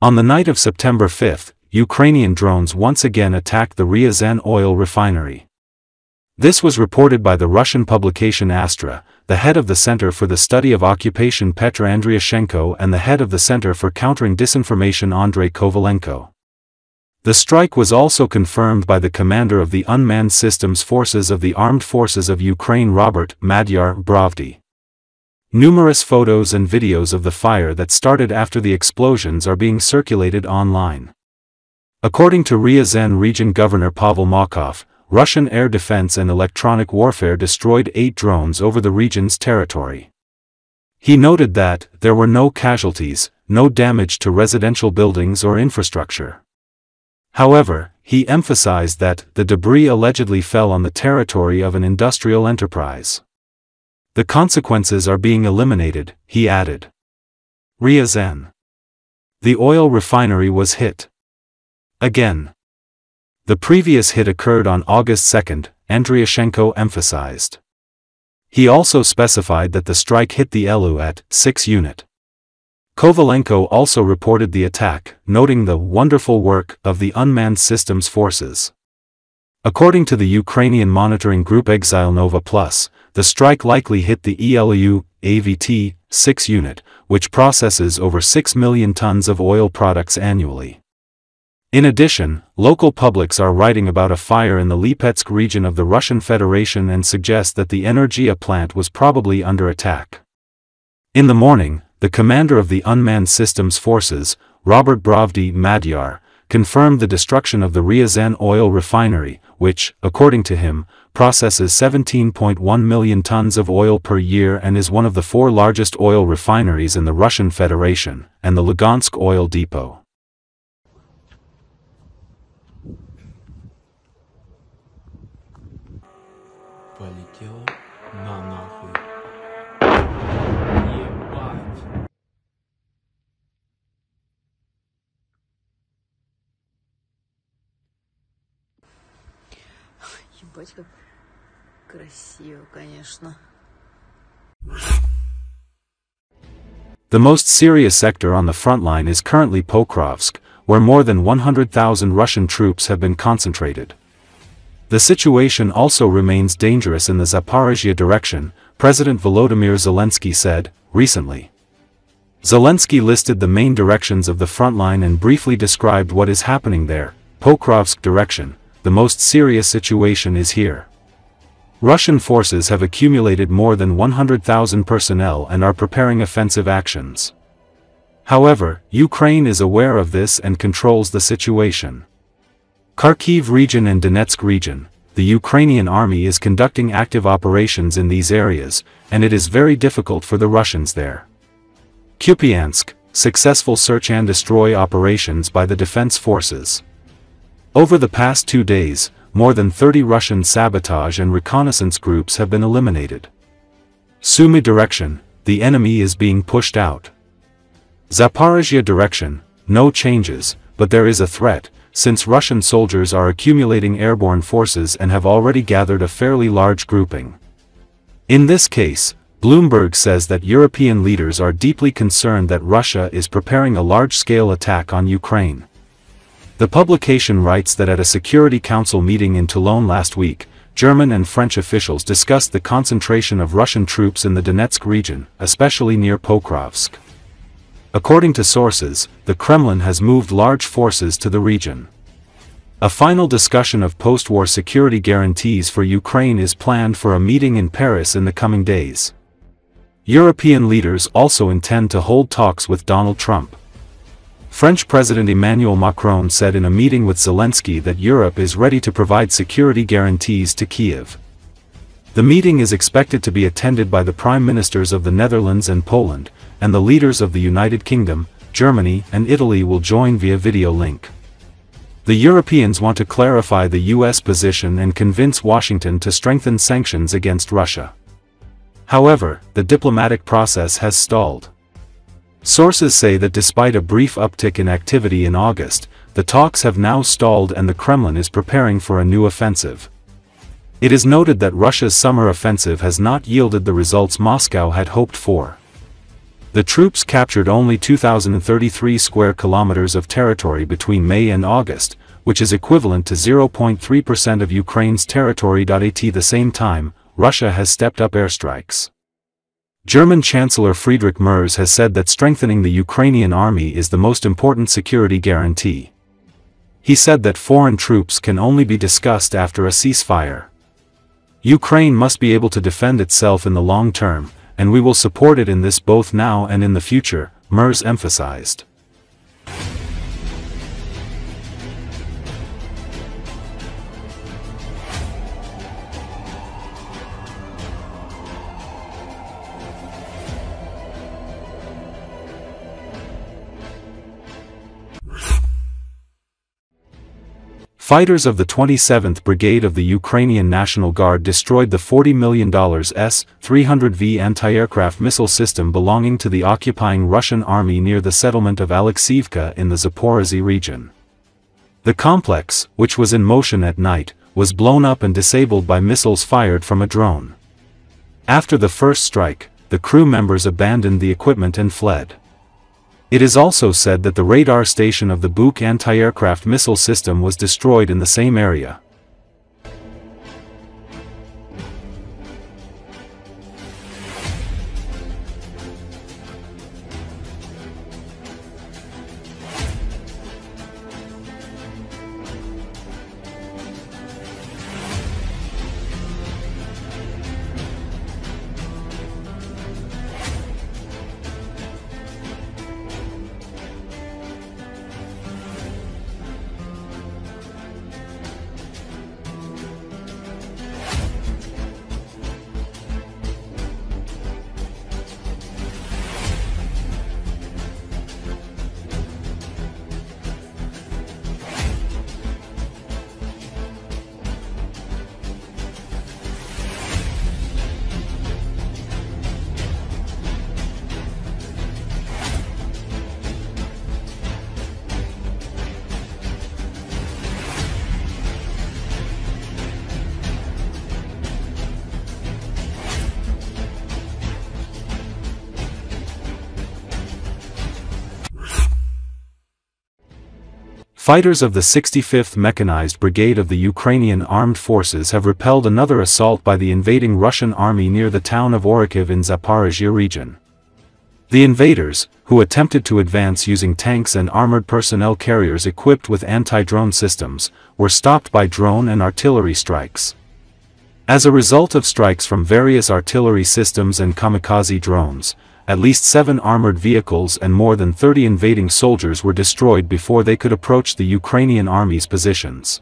On the night of September 5, Ukrainian drones once again attacked the Ryazan Oil Refinery. This was reported by the Russian publication Astra, the head of the Center for the Study of Occupation Petr Andryushchenko and the head of the Center for Countering Disinformation Andrey Kovalenko. The strike was also confirmed by the commander of the Unmanned Systems Forces of the Armed Forces of Ukraine Robert Madyar Brovdi. Numerous photos and videos of the fire that started after the explosions are being circulated online. According to Ryazan Region Governor Pavel Malkov, Russian air defense and electronic warfare destroyed 8 drones over the region's territory. He noted that there were no casualties, no damage to residential buildings or infrastructure. However, he emphasized that the debris allegedly fell on the territory of an industrial enterprise. The consequences are being eliminated, he added. Ryazan. The oil refinery was hit again. The previous hit occurred on August 2, Andryushchenko emphasized. He also specified that the strike hit the ELU at 6 unit. Kovalenko also reported the attack, noting the wonderful work of the Unmanned Systems Forces. According to the Ukrainian monitoring group Exile Nova Plus, the strike likely hit the ELU AVT 6 unit, which processes over 6 million tons of oil products annually. In addition, local publics are writing about a fire in the Lipetsk region of the Russian Federation and suggest that the Energia plant was probably under attack. In the morning, the commander of the Unmanned Systems Forces, Robert Brovdi Madyar, confirmed the destruction of the Ryazan Oil Refinery, which, according to him, processes 17.1 million tons of oil per year and is one of the 4 largest oil refineries in the Russian Federation, and the Lugansk oil depot. Ебать, как красиво, конечно. The most serious sector on the front line is currently Pokrovsk, where more than 100,000 Russian troops have been concentrated. The situation also remains dangerous in the Zaporizhzhia direction, President Volodymyr Zelensky said, recently. Zelensky listed the main directions of the front line and briefly described what is happening there. Pokrovsk direction. The most serious situation is here. Russian forces have accumulated more than 100,000 personnel and are preparing offensive actions. However, Ukraine is aware of this and controls the situation. Kharkiv region and Donetsk region, the Ukrainian army is conducting active operations in these areas, and it is very difficult for the Russians there. Kupiansk, successful search and destroy operations by the defense forces. Over the past 2 days, more than 30 Russian sabotage and reconnaissance groups have been eliminated. Sumy direction, the enemy is being pushed out. Zaporizhzhia direction, no changes, but there is a threat, since Russian soldiers are accumulating airborne forces and have already gathered a fairly large grouping. In this case, Bloomberg says that European leaders are deeply concerned that Russia is preparing a large-scale attack on Ukraine. The publication writes that at a Security Council meeting in Toulon last week, German and French officials discussed the concentration of Russian troops in the Donetsk region, especially near Pokrovsk. According to sources, the Kremlin has moved large forces to the region. A final discussion of post-war security guarantees for Ukraine is planned for a meeting in Paris in the coming days. European leaders also intend to hold talks with Donald Trump. French President Emmanuel Macron said in a meeting with Zelensky that Europe is ready to provide security guarantees to Kiev. The meeting is expected to be attended by the Prime Ministers of the Netherlands and Poland, and the leaders of the United Kingdom, Germany, and Italy will join via video link. The Europeans want to clarify the US position and convince Washington to strengthen sanctions against Russia. However, the diplomatic process has stalled. Sources say that despite a brief uptick in activity in August, the talks have now stalled and the Kremlin is preparing for a new offensive. It is noted that Russia's summer offensive has not yielded the results Moscow had hoped for. The troops captured only 2,033 square kilometers of territory between May and August, which is equivalent to 0.3% of Ukraine's territory. At the same time, Russia has stepped up airstrikes. German Chancellor Friedrich Merz has said that strengthening the Ukrainian army is the most important security guarantee. He said that foreign troops can only be discussed after a ceasefire. Ukraine must be able to defend itself in the long term, and we will support it in this both now and in the future, Merz emphasized. Fighters of the 27th Brigade of the Ukrainian National Guard destroyed the $40 million S-300V anti-aircraft missile system belonging to the occupying Russian army near the settlement of Alexievka in the Zaporozhye region. The complex, which was in motion at night, was blown up and disabled by missiles fired from a drone. After the first strike, the crew members abandoned the equipment and fled. It is also said that the radar station of the Bucha anti-aircraft missile system was destroyed in the same area. Fighters of the 65th Mechanized Brigade of the Ukrainian Armed Forces have repelled another assault by the invading Russian army near the town of Kharkiv in Zaporozhye region. The invaders, who attempted to advance using tanks and armored personnel carriers equipped with anti-drone systems, were stopped by drone and artillery strikes. As a result of strikes from various artillery systems and kamikaze drones, at least 7 armored vehicles and more than 30 invading soldiers were destroyed before they could approach the Ukrainian army's positions.